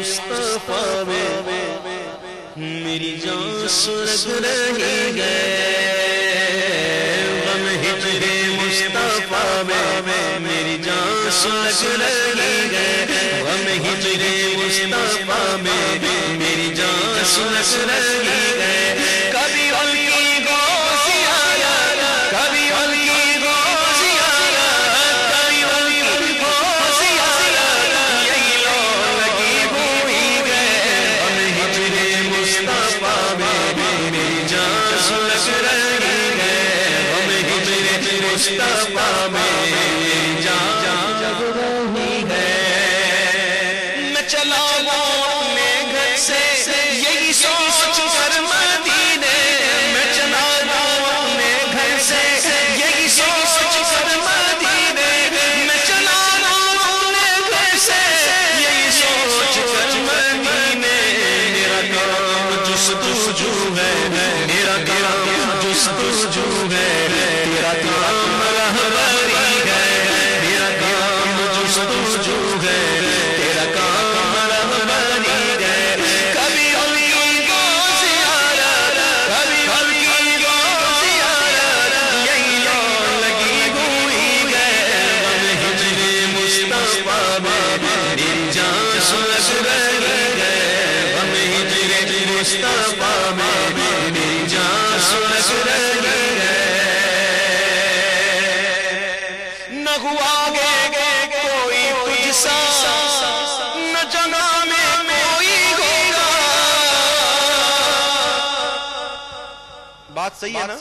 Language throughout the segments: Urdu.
مصطفیٰ میں میری جان سلگ رہی ہے، غم ہجر مصطفیٰ میں میری جان سلگ رہی ہے، غم ہجر مصطفیٰ میں میری جان سلگ رہی ہے۔ کبھی ان کی غوثیہ یاد، کبھی ان کی غوثیہ یاد، کبھی ان کی غوثیہ یاد، یہی لو لگی ہوئی ہے، غم ہجر مصطفیٰ میں میری جان سلگ رہی ہے، غم ہجر مصطفیٰ میں میری جان جگ رہی ہے۔ میں چلا اپنے گھر سے یہی سوچ کر مدینے، میں چلا اپنے گھر سے یہی سوچ کر مدینے، میں چلا اپنے گھر سے یہی سوچ کر مدینے۔ میرا کام جستجو ہے، میرا کام جستجو ہے، تیرا کام رہبری ہے، میرا کام جستجو ہے، تیرا کام رہبری ہے۔ کبھی ان کی غوثیہ یاد، کبھی ان کی غوثیہ یاد، یہی لو لگی ہوئی ہے، غم ہجر مصطفیٰ میں میری جان سلگ رہی ہے، غم ہجر مصطفیٰ میں میری جان سلگ رہی ہے۔ نہ ہوا کوئی تجھ سا، نہ جگہ میں کوئی ہوگا۔ بات صحیح ہے نا؟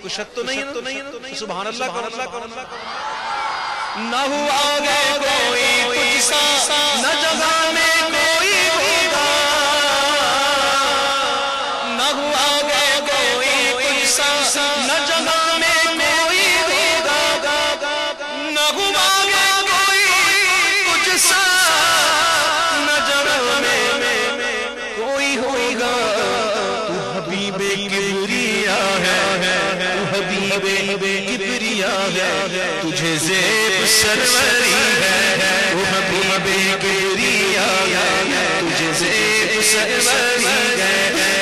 کوئی شک تو نہیں ہے نا؟ سبحان اللہ کرو۔ نہ ہوا کوئی تجھ سا، نہ جگہ میں کوئی ہوگا، نہ ہوا کوئی تجھ سا، نہ جگہ میں کوئی ہوگا، نہ ہوا کوئی تجھ سا، نہ جگہ میں کوئی ہوگا۔ تو حبیب کبریا ہے، تو حبیب کبریا ہے، تجھے زیب سروری ہے، تو حبیب کبریا ہے، تجھے زیب سروری ہے۔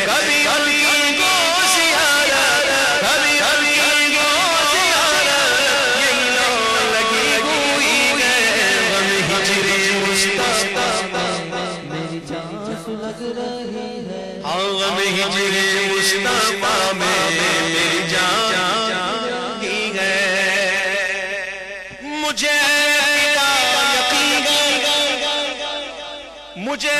کبھی ان کی غوثیہ یاد، کبھی ان کی غوثیہ یاد، یہی لو لگی ہوئی ہے، غم ہجر مصطفیٰ میری جان سلگ رہی ہے، ہاں غم ہجر مصطفیٰ میں میری جان ہی ہے۔ مجھے یقین، مجھے